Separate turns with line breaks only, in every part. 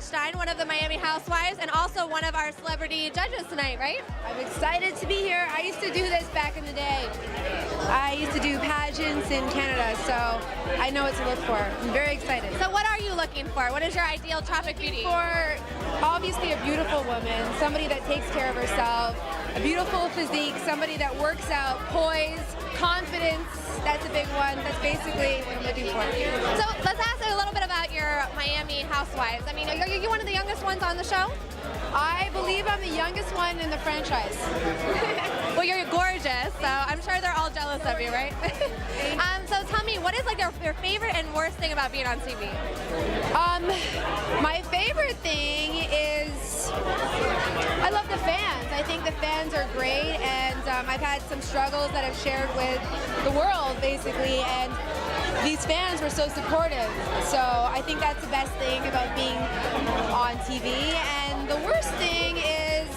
Hochstein, one of the Miami Housewives, and also one of our celebrity judges tonight, right?
I'm excited to be here. I used to do this back in the day. I used to do pageants in Canada, so I know what to look for. I'm very excited.
So what are you looking for? What is your ideal Tropic Beauty?
For obviously a beautiful woman, somebody that takes care of herself, a beautiful physique, somebody that works out, poise, confidence. That's a big one. That's basically what I'm looking for.
So let's ask a little bit about your Miami Housewives. I mean, are you one of the youngest ones on the show?
I believe I'm the youngest one in the franchise.
Well, you're gorgeous, so I'm sure they're all jealous of you, right? So tell me, what is like your favorite and worst thing about being on TV?
My favorite thing is I love the fans. I think the fans are great, and I've had some struggles that I've shared with the world, basically, and these fans were so supportive. So I think that's the best thing about being on TV. And the worst thing is,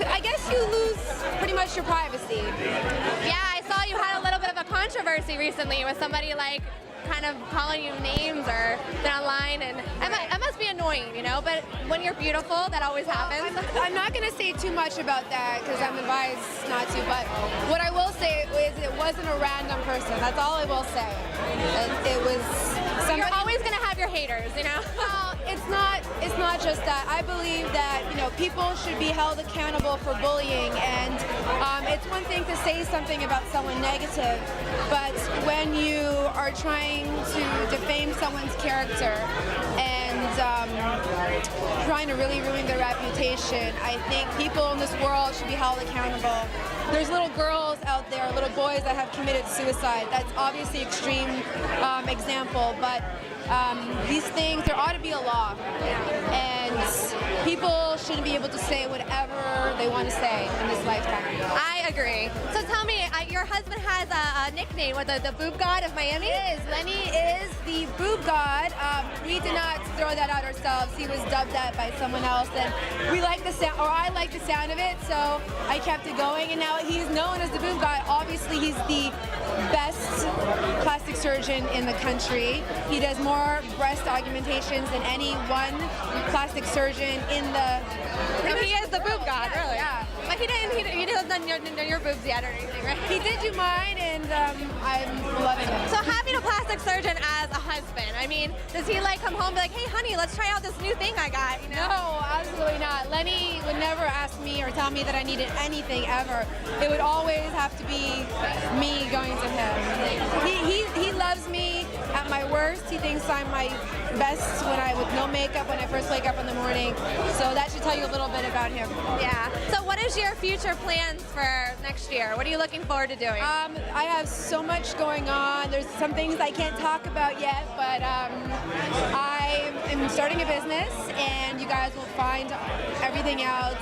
I guess you lose pretty much your privacy.
Yeah, I saw you had a little bit of a controversy recently with somebody like kind of calling you names or been online, and it must be annoying, you know, but when you're beautiful, that always happens.
I'm not going to say too much about that because I'm advised not to, but what I will say is it wasn't a random person. That's all I will say. And it was somebody.
You're always going to have your haters, you know?
Well, it's not just that. I believe that, you know, people should be held accountable for bullying, and it's one thing to say something about someone negative, but when you are trying to defame someone's character and trying to really ruin their reputation, I think people in this world should be held accountable. There's little girls out there, little boys that have committed suicide. That's obviously an extreme example, but these things, there ought to be a law, and people shouldn't be able to say whatever they want to say in this lifetime.
I agree. So tell me, your husband has a nickname, with the boob god of Miami?
Lenny is the boob god. We did not throw that out ourselves. He was dubbed that by someone else, and we like the sound, or I like the sound of it, so I kept it going, and now he's known as the boob god. Obviously, he's the best plastic surgeon in the country. He does more breast augmentations than any one plastic surgeon in the...
So he is the boob god, really?
Yeah.
But he hasn't done your boobs yet or anything, right?
He did do mine, and I'm loving it.
So having a plastic surgeon as a husband, I mean, does he like come home and be like, hey honey, let's try out this new thing I got, you know?
No, absolutely not. Lenny would never ask me or tell me that I needed anything ever. It would always have to be me going to him. He loves me at my worst. He thinks I'm my best with no makeup when I first wake up in the morning. So that should tell you a little bit about him.
Yeah. So what is your future plans for next year? What are you looking forward to doing?
I have so much going on. There's some things I can't talk about yet, but I am starting a business, and you guys will find everything else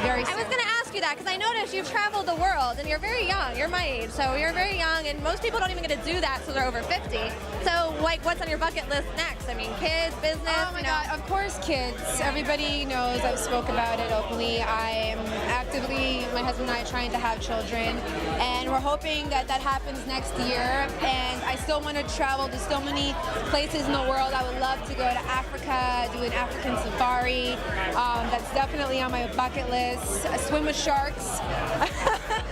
very soon.
I was going to ask you that because I noticed you've traveled the world, and you're very young. You're my age, so you're very young, and most people don't even get to do that until they're over 50. So, like, what's on your bucket list next? I mean, kids, business?
Oh my God, of course kids. Everybody knows I've spoke about it openly. I am actively, my husband and I, are trying to have children, and we're hoping that that happens next year. And I still want to travel to so many places in the world. I would love to go to Africa, do an African safari. That's definitely on my bucket list. Swim with sharks.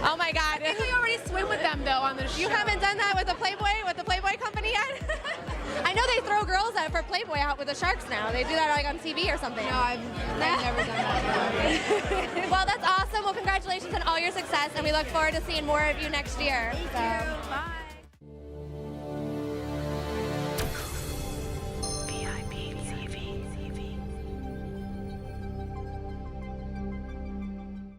Oh my God.
I think we already swim with them though on the show.
You haven't done that with the Playboy company yet? I know they throw girls out for Playboy out with the sharks now. They do that like on TV or something.
No, I've never done that.
Well, that's awesome. Well, congratulations on all your success, and we look forward to seeing more of you next year.
Thank you. Bye.